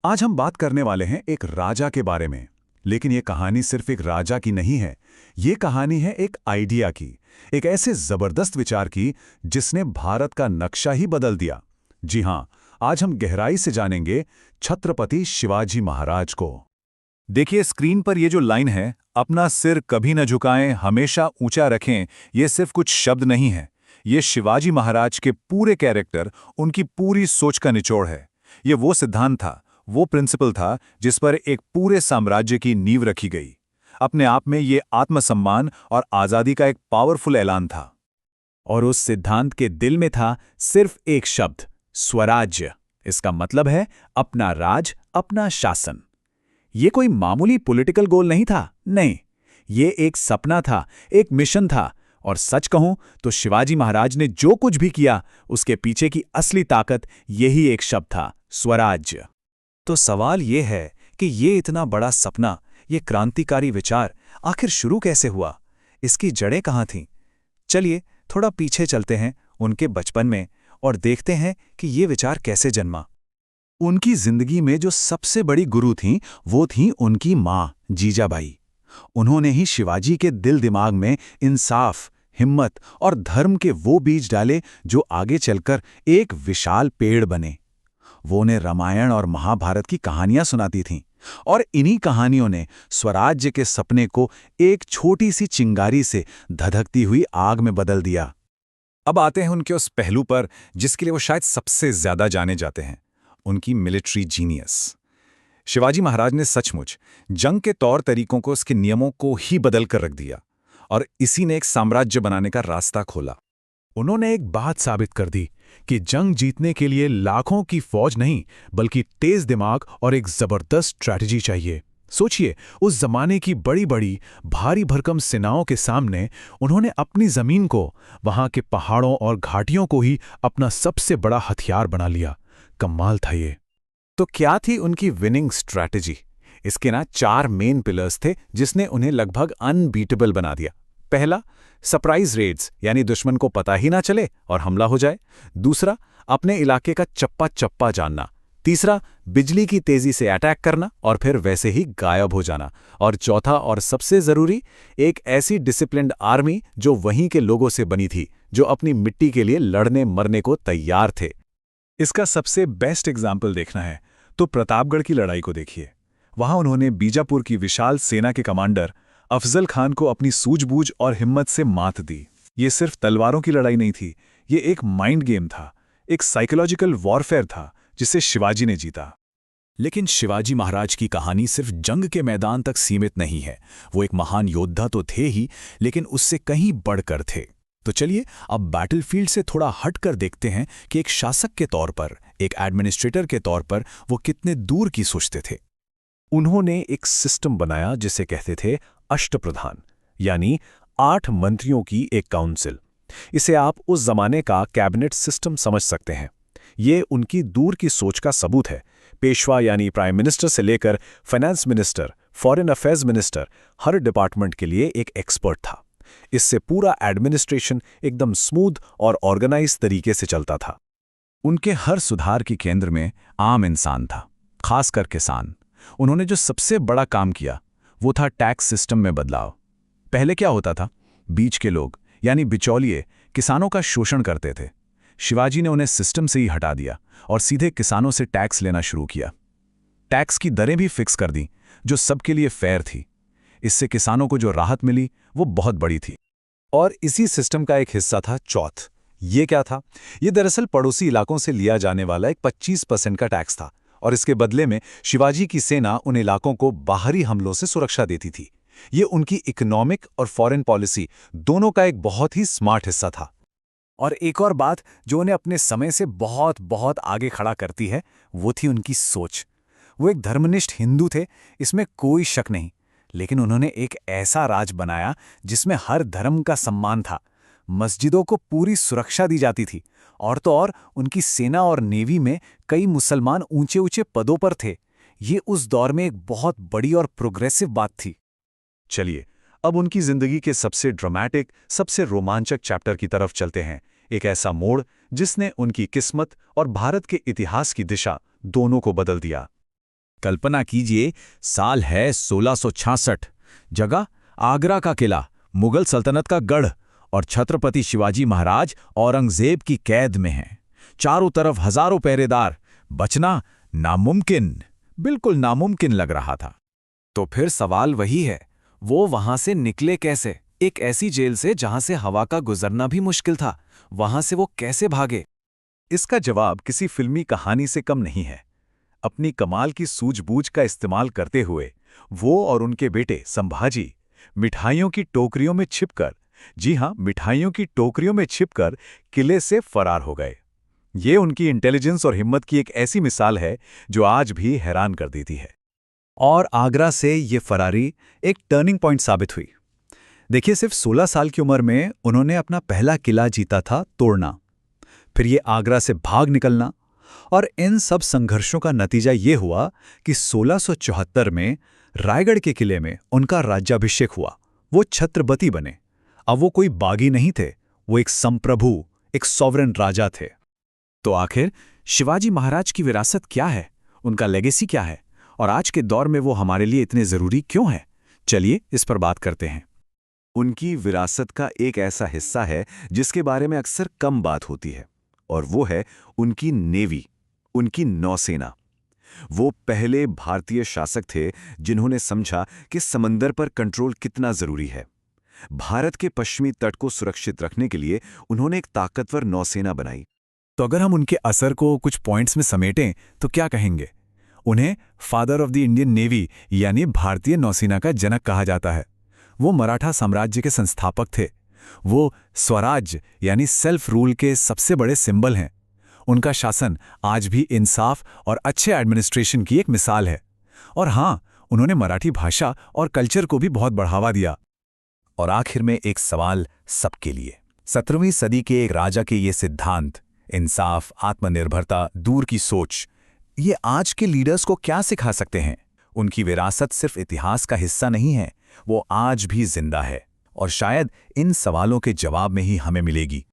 आज हम बात करने वाले हैं एक राजा के बारे में। लेकिन ये कहानी सिर्फ एक राजा की नहीं है। ये कहानी है एक आइडिया की, एक ऐसे जबरदस्त विचार की जिसने भारत का नक्शा ही बदल दिया। जी हां, आज हम गहराई से जानेंगे छत्रपति शिवाजी महाराज को। देखिए स्क्रीन पर ये जो लाइन है, अपना सिर कभी न झुकाएं, हमेशा ऊंचा रखें, ये सिर्फ कुछ शब्द नहीं है। ये शिवाजी महाराज के पूरे कैरेक्टर, उनकी पूरी सोच का निचोड़ है। ये वो सिद्धांत था, वो प्रिंसिपल था जिस पर एक पूरे साम्राज्य की नींव रखी गई। अपने आप में ये आत्मसम्मान और आज़ादी का एक पावरफुल ऐलान था। और उस सिद्धांत के दिल में था सिर्फ एक शब्द, स्वराज्य। इसका मतलब है अपना राज, अपना शासन। ये कोई मामूली पॉलिटिकल गोल नहीं था, नहीं, ये एक सपना था, एक मिशन था। और सच कहूं तो शिवाजी महाराज ने जो कुछ भी किया, उसके पीछे की असली ताकत यही एक शब्द था, स्वराज्य। तो सवाल ये है कि ये इतना बड़ा सपना, ये क्रांतिकारी विचार आखिर शुरू कैसे हुआ? इसकी जड़ें कहाँ थीं? चलिए थोड़ा पीछे चलते हैं उनके बचपन में और देखते हैं कि ये विचार कैसे जन्मा। उनकी जिंदगी में जो सबसे बड़ी गुरु थीं, वो थीं उनकी माँ जीजाबाई। उन्होंने ही शिवाजी के दिल दिमाग में इंसाफ, हिम्मत और धर्म के वो बीज डाले जो आगे चलकर एक विशाल पेड़ बने। वो उन्हें रामायण और महाभारत की कहानियां सुनाती थीं, और इन्हीं कहानियों ने स्वराज्य के सपने को एक छोटी सी चिंगारी से धधकती हुई आग में बदल दिया। अब आते हैं उनके उस पहलू पर जिसके लिए वो शायद सबसे ज्यादा जाने जाते हैं, उनकी मिलिट्री जीनियस। शिवाजी महाराज ने सचमुच जंग के तौर तरीकों को, उसके नियमों को ही बदल कर रख दिया, और इसी ने एक साम्राज्य बनाने का रास्ता खोला। उन्होंने एक बात साबित कर दी कि जंग जीतने के लिए लाखों की फौज नहीं, बल्कि तेज दिमाग और एक जबरदस्त स्ट्रैटेजी चाहिए। सोचिए, उस जमाने की बड़ी बड़ी भारी भरकम सेनाओं के सामने उन्होंने अपनी जमीन को, वहां के पहाड़ों और घाटियों को ही अपना सबसे बड़ा हथियार बना लिया। कमाल था ये। तो क्या थी उनकी विनिंग स्ट्रैटेजी? इसके 4 मेन पिलर्स थे जिसने उन्हें लगभग अनबीटेबल बना दिया। पहला, सरप्राइज रेड्स, यानी दुश्मन को पता ही ना चले और हमला हो जाए। दूसरा, अपने इलाके का चप्पा चप्पा जानना। तीसरा, बिजली की तेजी से अटैक करना और फिर वैसे ही गायब हो जाना। और चौथा और सबसे जरूरी, एक ऐसी डिसिप्लिन्ड आर्मी जो वहीं के लोगों से बनी थी, जो अपनी मिट्टी के लिए लड़ने मरने को तैयार थे। इसका सबसे बेस्ट एग्जाम्पल देखना है तो प्रतापगढ़ की लड़ाई को देखिए। वहां उन्होंने बीजापुर की विशाल सेना के कमांडर अफजल खान को अपनी सूझबूझ और हिम्मत से मात दी। ये सिर्फ तलवारों की लड़ाई नहीं थी, ये एक माइंड गेम था, एक साइकोलॉजिकल वॉरफेयर था जिसे शिवाजी ने जीता। लेकिन शिवाजी महाराज की कहानी सिर्फ जंग के मैदान तक सीमित नहीं है। वो एक महान योद्धा तो थे ही, लेकिन उससे कहीं बढ़कर थे। तो चलिए अब बैटलफील्ड से थोड़ा हटकर देखते हैं कि एक शासक के तौर पर, एक एडमिनिस्ट्रेटर के तौर पर वो कितने दूर की सोचते थे। उन्होंने एक सिस्टम बनाया जिसे कहते थे अष्टप्रधान, यानी 8 मंत्रियों की एक काउंसिल। इसे आप उस जमाने का कैबिनेट सिस्टम समझ सकते हैं। ये उनकी दूर की सोच का सबूत है। पेशवा यानी प्राइम मिनिस्टर से लेकर finance minister, foreign affairs minister, हर डिपार्टमेंट के लिए एक एक्सपर्ट था। इससे पूरा एडमिनिस्ट्रेशन एकदम स्मूथ और ऑर्गेनाइज तरीके से चलता था। उनके हर सुधार के केंद्र में आम इंसान था, खासकर किसान। उन्होंने जो सबसे बड़ा काम किया वो था टैक्स सिस्टम में बदलाव। पहले क्या होता था, बीच के लोग यानी बिचौलिए किसानों का शोषण करते थे। शिवाजी ने उन्हें सिस्टम से ही हटा दिया और सीधे किसानों से टैक्स लेना शुरू किया। टैक्स की दरें भी फिक्स कर दी जो सबके लिए फेयर थी। इससे किसानों को जो राहत मिली वो बहुत बड़ी थी। और इसी सिस्टम का एक हिस्सा था चौथ। ये क्या था? ये दरअसल पड़ोसी इलाकों से लिया जाने वाला एक 25% का टैक्स था, और इसके बदले में शिवाजी की सेना उन इलाकों को बाहरी हमलों से सुरक्षा देती थी। ये उनकी इकोनॉमिक और फॉरेन पॉलिसी दोनों का एक बहुत ही स्मार्ट हिस्सा था। और एक और बात जो उन्हें अपने समय से बहुत बहुत आगे खड़ा करती है, वो थी उनकी सोच। वो एक धर्मनिष्ठ हिंदू थे, इसमें कोई शक नहीं। लेकिन उन्होंने एक ऐसा राज बनाया जिसमें हर धर्म का सम्मान था। मस्जिदों को पूरी सुरक्षा दी जाती थी, और तो और उनकी सेना और नेवी में कई मुसलमान ऊंचे ऊंचे पदों पर थे। ये उस दौर में एक बहुत बड़ी और प्रोग्रेसिव बात थी। चलिए अब उनकी जिंदगी के सबसे ड्रामेटिक, सबसे रोमांचक चैप्टर की तरफ चलते हैं। एक ऐसा मोड़ जिसने उनकी किस्मत और भारत के इतिहास की दिशा दोनों को बदल दिया। कल्पना कीजिए, साल है 1666, जगह आगरा का किला, मुगल सल्तनत का गढ़, और छत्रपति शिवाजी महाराज औरंगजेब की कैद में हैं। चारों तरफ हजारों पहरेदार, बचना नामुमकिन, बिल्कुल नामुमकिन लग रहा था। तो फिर सवाल वही है, वो वहां से निकले कैसे? एक ऐसी जेल से जहां से हवा का गुजरना भी मुश्किल था, वहां से वो कैसे भागे? इसका जवाब किसी फिल्मी कहानी से कम नहीं है। अपनी कमाल की सूझबूझ का इस्तेमाल करते हुए वो और उनके बेटे संभाजी मिठाइयों की टोकरियों में छिपकर, जी हां, मिठाइयों की टोकरियों में छिपकर किले से फरार हो गए। ये उनकी इंटेलिजेंस और हिम्मत की एक ऐसी मिसाल है जो आज भी हैरान कर देती है। और आगरा से ये फरारी एक टर्निंग पॉइंट साबित हुई। देखिए, सिर्फ 16 साल की उम्र में उन्होंने अपना पहला किला जीता था तोड़ना, फिर ये आगरा से भाग निकलना, और इन सब संघर्षों का नतीजा ये हुआ कि 1674 में रायगढ़ के किले में उनका राज्याभिषेक हुआ। वो छत्रपति बने। अब वो कोई बागी नहीं थे, वो एक संप्रभु, एक सॉवरेन राजा थे। तो आखिर शिवाजी महाराज की विरासत क्या है, उनका लेगेसी क्या है, और आज के दौर में वो हमारे लिए इतने जरूरी क्यों है? चलिए इस पर बात करते हैं। उनकी विरासत का एक ऐसा हिस्सा है जिसके बारे में अक्सर कम बात होती है, और वो है उनकी नेवी, उनकी नौसेना। वो पहले भारतीय शासक थे जिन्होंने समझा कि समंदर पर कंट्रोल कितना जरूरी है। भारत के पश्चिमी तट को सुरक्षित रखने के लिए उन्होंने एक ताकतवर नौसेना बनाई। तो अगर हम उनके असर को कुछ पॉइंट्स में समेटें तो क्या कहेंगे? उन्हें father of the Indian navy यानी भारतीय नौसेना का जनक कहा जाता है। वो मराठा साम्राज्य के संस्थापक थे। वो स्वराज यानी सेल्फ रूल के सबसे बड़े सिंबल हैं। उनका शासन आज भी इंसाफ और अच्छे एडमिनिस्ट्रेशन की एक मिसाल है। और हाँ, उन्होंने मराठी भाषा और कल्चर को भी बहुत बढ़ावा दिया। और आखिर में एक सवाल सबके लिए। 17वीं सदी के एक राजा के ये सिद्धांत, इंसाफ, आत्मनिर्भरता, दूर की सोच, ये आज के लीडर्स को क्या सिखा सकते हैं? उनकी विरासत सिर्फ इतिहास का हिस्सा नहीं है, वो आज भी जिंदा है, और शायद इन सवालों के जवाब में ही हमें मिलेगी